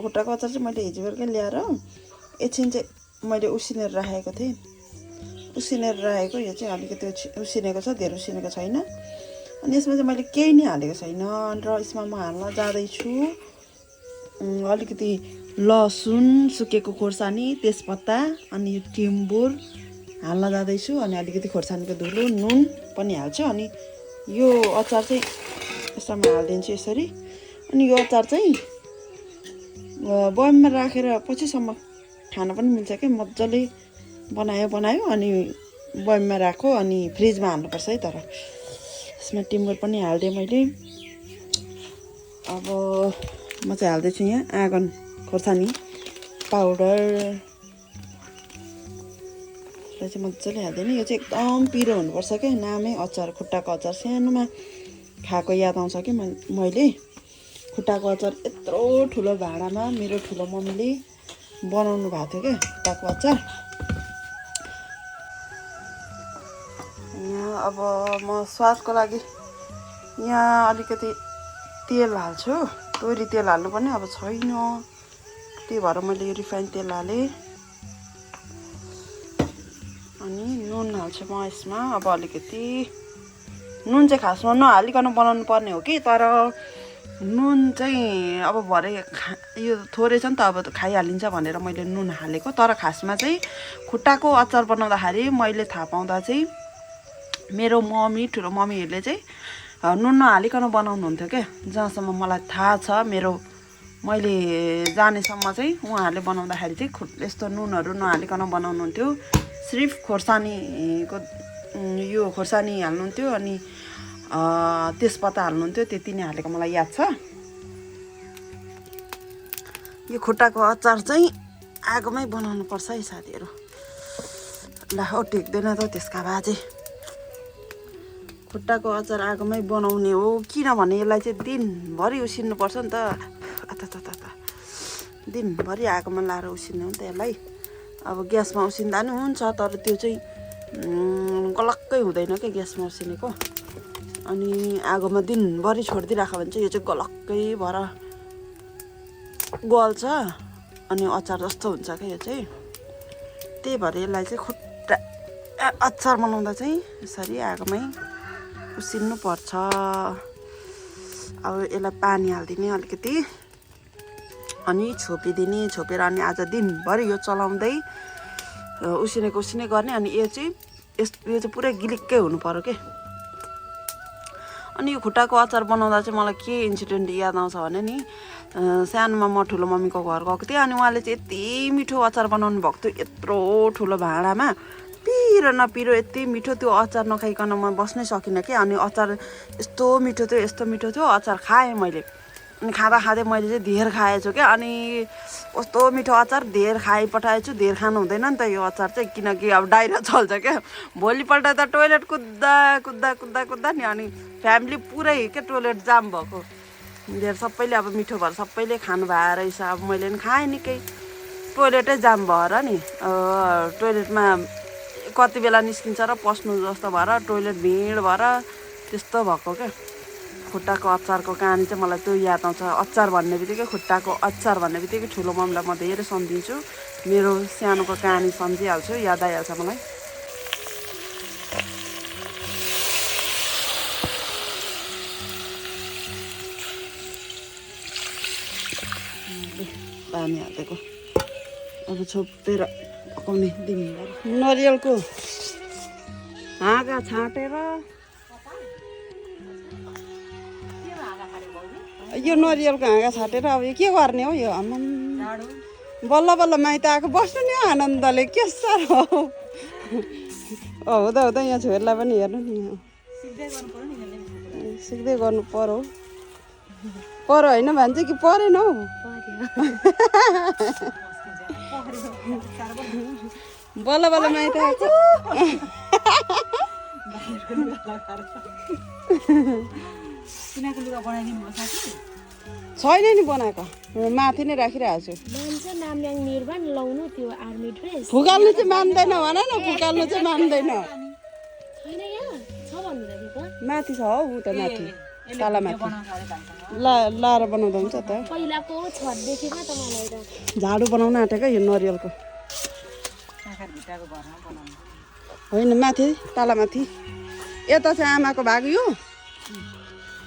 खुट्टाको अचार चाहिँ मैले हिजो बेलुकै ल्याएर एकछिन चाहिँ मैले उसिनेर राखेको थिएँ। उसिनेर राखेको यो चाहिँ अलिकति उसिनेको छ, धेरै उसिनेको छैन। अनि यसमा चाहिँ मैले केही नै हालेको छैन र यसमा म हाल्न जाँदैछु अलिकति लसुन, सुकेको खोर्सानी, तेजपत्ता अनि यो टिम्बुर हाल्न जाँदैछु। अनि अलिकति खोर्सानीको धुलो, नुन पनि हाल्छु। अनि यो अचार चाहिँ यसमा हालिदिन्छु यसरी। अनि यो अचार चाहिँ बयममा राखेर पछिसम्म खान पनि मिल्छ क्या। मजाले बनायो अनि बयममा राखो अनि फ्रिजमा हाल्नुपर्छ है। तर यसमा टिम्बुर पनि हालिदिएँ मैले। अब म चाहिँ हाल्दैछु यहाँ आँगन खोर्सानी पाउडर चाहिँ मजाले हालिदिएँ। यो चाहिँ एकदम पिरो हुनुपर्छ क्या। नामै अचार, खुट्टाको अचार। सानोमा खाएको याद आउँछ कि मैले खुट्टाको अचार यत्रो ठुलो भाँडामा मेरो ठुलो मम्मीले बनाउनु भएको थियो क्या खुट्टाको अचार। यहाँ अब म स्वादको लागि यहाँ अलिकति तेल हाल्छु। तोरी तेल हाल्नु पनि अब छैन, त्यही भएर मैले यो रिफाइन तेल हालेँ। अनि नुन हाल्छु म यसमा। अब अलिकति नुन चाहिँ खासमा नहालिकन बनाउनु पर्ने हो कि, तर नुन चाहिँ अब भरे यो थोरै छ नि त, अब खाइहालिन्छ भनेर मैले नुन हालेको। तर खासमा चाहिँ खुट्टाको अचार बनाउँदाखेरि मैले थाहा पाउँदा चाहिँ मेरो मम्मी, ठुलो मम्मीहरूले चाहिँ नुन नहालिकन बनाउनुहुन्थ्यो क्या। जहाँसम्म मलाई थाहा छ, मैले जानेसम्म चाहिँ उहाँहरूले बनाउँदाखेरि चाहिँ यस्तो नुनहरू नहालिकन बनाउनुहुन्थ्यो। सिर्फ खोर्सानीको यो खोर्सानी हाल्नुहुन्थ्यो अनि तेजपत्ता हाल्नुहुन्थ्यो, त्यति नै हालेको मलाई याद छ। यो खुट्टाको अचार चाहिँ आगोमै बनाउनु पर्छ है साथीहरू। ल हो टेक्दैन त त्यसका बाजे। खुट्टाको अचार आगोमै बनाउने हो, किनभने यसलाई चाहिँ दिनभरि उसिन्नुपर्छ नि त। दिनभरि आगोमा लाएर उसिन्ने हो नि त यसलाई। अब ग्यासमा उसिन्दा नि हुन्छ, तर त्यो चाहिँ गलक्कै हुँदैन क्या ग्यासमा उसिनेको। अनि आगोमा दिनभरि छोडिदिइराख्यो भने चाहिँ यो चाहिँ गलक्कै भएर गल्छ अनि अचार जस्तो हुन्छ क्या यो चाहिँ। त्यही भएर यसलाई चाहिँ खुट्टा अचार बनाउँदा चाहिँ यसरी आगोमै उसिन्नु पर्छ। अब यसलाई पानी हालिदिने अलिकति अनि छोपिदिने। छोपेर अनि आज दिनभरि यो चलाउँदै उसिने गर्ने। अनि यो चाहिँ पुरै गिलिक्कै हुनु पर्यो के। अनि यो खुट्टाको अचार बनाउँदा चाहिँ मलाई के इन्सिडेन्ट याद आउँछ भने नि, सानोमा म ठुलो मम्मीको घर गएको थिएँ। अनि उहाँले चाहिँ यति मिठो अचार बनाउनु भएको थियो, यत्रो ठुलो भाँडामा, पिरो नपिरो यति मिठो। त्यो अचार नखाइकन म बस्नै सकिनँ कि। अनि अचार यस्तो मिठो थियो अचार खाएँ मैले। अनि खाँदै मैले चाहिँ धेर खाएछु क्या। अनि कस्तो मिठो अचार धेर खाइपठाएछु। धेर खानु हुँदैन नि त यो अचार चाहिँ, किनकि अब डाइरिया चल्छ क्या। भोलिपल्ट त टोइलेट कुद्दा नि अनि फ्यामिली पुरै के टोइलेट जाम भएको। धेर सबैले अब मिठो भएर सबैले खानु भएर रहेछ। अब मैले पनि खाएँ निकै, टोइलेटै जाम भएर नि। टोइलेटमा कति बेला निस्किन्छ र पस्नु जस्तो भएर टोइलेट भिड भएर त्यस्तो भएको क्या। खुट्टाको अचारको कहानी चाहिँ मलाई त्यो याद आउँछ। अचार भन्ने बित्तिकै, खुट्टाको अचार भन्ने बित्तिकै ठुलो मम्मीलाई म धेरै सम्झिन्छु। मेरो सानोको कहानी सम्झिहाल्छु, याद आइहाल्छ मलाई। पानी हालेको अब छोपेर पकाउने दिनभर। नरिवलको हाँगा छाँटेर यो नरिवलको हाँगा छाँटेर अब यो के गर्ने हो। यो आम्म बल्ल माइत आएको बस्नु नि आनन्दले, के साह्रो हुँदा यहाँ छोरीलाई पनि हेर्नु नि, सिक्दै गर्नु पर्यो होइन भन्छ कि परेन हौ। बल्ल माइत आएको छैन नि बनाएको, माथि नै राखिरहेको छु। फुकाल्नु चाहिँ मान्दैन भन न, फुकाल्नु चाहिँ मान्दैन। माथि छ हौ, ऊ त माथि तालामाथि लाएर बनाउँदा हुन्छ त पहिलाको छत देखेको त मलाई त झाडु बनाउन आँटेको यो नरिवलको होइन माथि तालामाथि यता चाहिँ आमाको भाग यो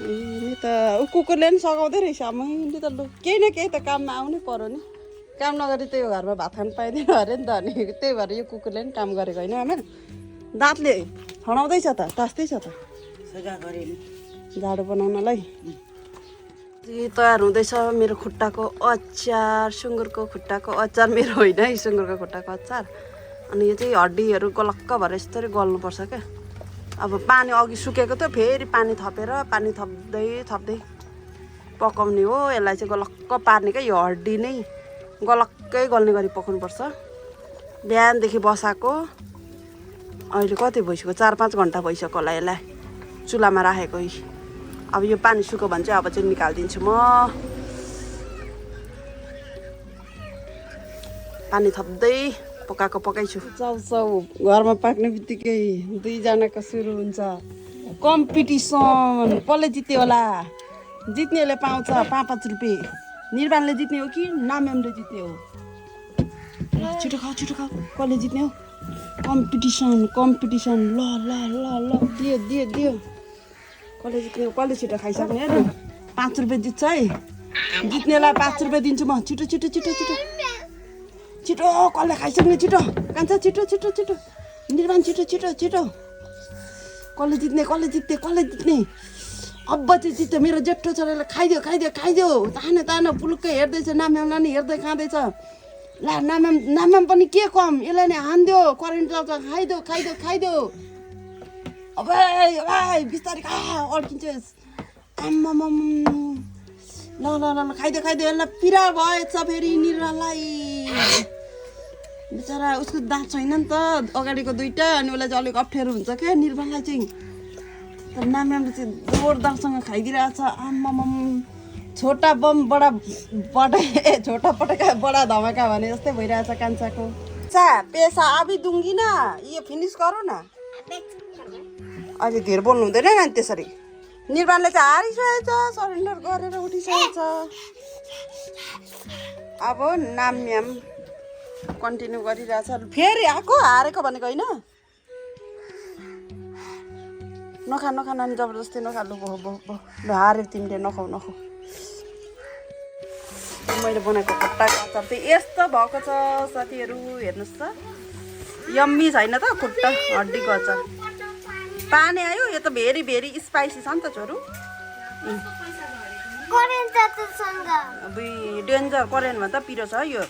नि त कुकुरले पनि सघाउँदै रहेछ मैले त लु केही न केही त काममा आउनै पर्यो नि काम नगरी त्यही घरमा भात खानु पाइँदैन अरे नि त अनि त्यही भएर यो कुकुरले पनि काम गरेको होइन आमा दाँतले छणाउँदैछ त तास्तै छ त झाडु बनाउनलाई तयार हुँदैछ मेरो खुट्टाको अचार सुँगुरको खुट्टाको अचार मेरो होइन है सुँगुरको खुट्टाको अचार अनि यो चाहिँ हड्डीहरू गलक्क भएर यसरी गल्नुपर्छ क्या अब पानी अघि सुकेको थियो फेरि पानी थपेर पानी थप्दै थप्दै पकाउने हो यसलाई चाहिँ गलक्क पार्ने क्या यो हड्डी नै गलक्कै गल्ने गरी पकाउनुपर्छ बिहानदेखि बसाएको अहिले कति भइसक्यो 4-5 घन्टा भइसक्यो होला यसलाई चुलामा राखेको अब यो पानी सुक्यो भने चाहिँ अब चाहिँ निकालिदिन्छु म पानी थप्दै पकाएको पकाइछु चाउचाउ घरमा पाक्ने बित्तिकै दुईजनाको सुरु हुन्छ कम्पिटिसन कसले जित्यो होला जित्नेले पाउँछ 5-5 रुपियाँ निर्वाणले जित्ने हो कि नाम्यामले जित्ने हो छिटो खाऊ कसले जित्ने हो कम्पिटिसन ल ल ल ल दियो कसले जित्ने हो कसले छिटो खाइसक्ने हेर्नु 5 रुपियाँ जित्छ है जित्नेलाई 5 रुपियाँ दिन्छु म छिटो कसले खाइसक्ने छिटो कान्छ छिटो निर्वाण छिटो कसले जित्ने अब चाहिँ जित्यो मेरो जेठो छोराले खाइदियो तानो पुलुक्कै हेर्दैछ नाम्यामलाई नि हेर्दै खाँदैछ ला नाम्याम पनि के कम यसलाई नै हान्दियो करेन्ट चल्छ खाइदियो अब बिस्तारै अड्किन्छ आम्माम ल खाइदियो यसलाई पिरा भएछ फेरि निर्वाणलाई बिचरा उसको दाँत छैन नि त अगाडिको दुईटा अनि उसलाई चाहिँ अलिक अप्ठ्यारो हुन्छ क्या निर्वाणलाई चाहिँ तर नाम्यामले चाहिँ जोरदारसँग खाइदिइरहेछ आम्माम छोटा बम छोटा पटका बडा धमाका भने जस्तै भइरहेछ कान्छाको पैसा अभी दूंगी ना ये फिनिश करो ना अहिले धेर बोल्नु हुँदैन नि त्यसरी निर्वाणले चाहिँ हारिसकेछ सरेन्डर गरेर उठिसकेछ अब नाम्याम कन्टिन्यू गरिरहेछ फेरि आएको हारेको भनेको होइन नखा नानी जबरजस्ती नखा लु हार्यो तिमीले नखाऊ मैले बनाएको खुट्टाको अचार चाहिँ यस्तो भएको छ साथीहरू हेर्नुहोस् त यम्मी छैन त खुट्टा हड्डीको अचार पानी आयो यो त भेरी स्पाइसी छ नि त छोरो डेन्जर करेन्टमा त पिरो छ यो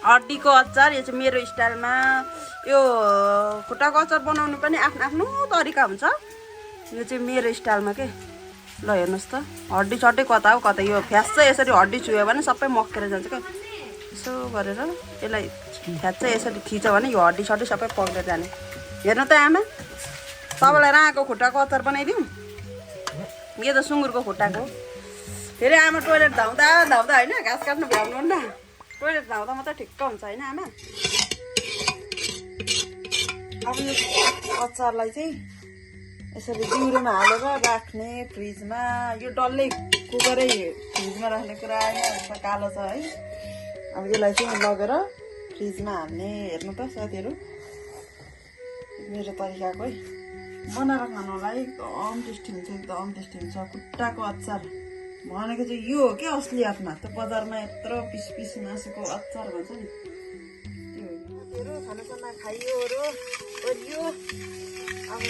हड्डीको अचार यो चाहिँ मेरो स्टाइलमा यो खुट्टाको अचार बनाउनु पनि आफ्नो तरिका हुन्छ यो चाहिँ मेरो स्टाइलमा के ल हेर्नुहोस् त हड्डी छड्डी कता हो कता यो फ्यास यसरी हड्डी चुयो भने सबै मक्केर जान्छ क्या यसो गरेर यसलाई फ्यास यसरी थिच्यो भने यो हड्डी छड्डी सबै पक्रेर जाने हेर्नु त आमा तपाईँलाई राँको खुट्टाको अचार बनाइदिउँ यो त सुँगुरको खुट्टाको फेरि आमा टोइलेट धाउँदा होइन घाँस काट्नु भ्याउनुहुन्न टोइलेट धाउँदा मात्रै ठिक्क हुन्छ होइन आमा अब यो अचारलाई चाहिँ यसरी जिउरोमा हालेर राख्ने फ्रिजमा यो डल्लै कुकरै फ्रिजमा राख्ने कुरा होइन कालो छ है अब यसलाई चाहिँ लगेर फ्रिजमा हाल्ने हेर्नु त साथीहरू मेरो तरिकाको है बनाएर खानुलाई एकदम टेस्टी हुन्छ खुट्टाको अचार भनेको चाहिँ यो हो क्या असली हातमा त्यो बजारमा यत्रो पिस मासुको अचार भन्छ नि त्यो खानासाना खाइयोहरू ओरियो अब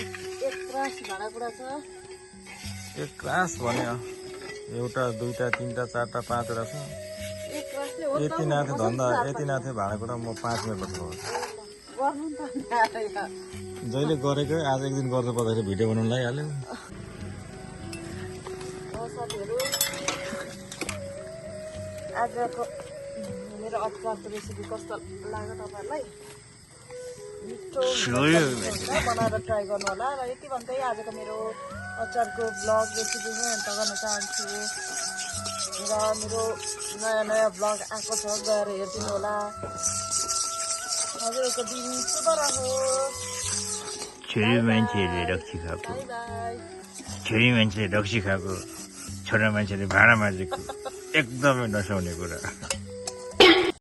एक क्रास भाँडाकुँडा छ एक क्रास भन्यो एउटा दुईटा तिनटा चारटा पाँचवटा छ एक क्रासले हो यति नाथे धन्दा यति नाथे भाँडाकुँडा म 5 मिनट बस्छु गर्नु त जहिले गरेकै आज एक दिन गर्दा पर्दाखेरि भिडियो बनाउन लागिहाल्यो साथीहरू आजको मेरो अचारको रेसिपी कस्तो लाग्यो तपाईँहरूलाई मिठो बनाएर ट्राई गर्नु होला र यति भन्दै आजको मेरो अचारको ब्लग रेसिपी नै अन्त गर्न चाहन्छु र मेरो नयाँ ब्लग आएको छ गएर हेरिदिनु होला हजुरको दिन शुभ रहोस् छोरी मान्छेहरूले रक्सी खाएको बाई छोरी मान्छेले रक्सी खाएको छोरा मान्छेले भाँडा माझेको एकदमै नसाउने कुरा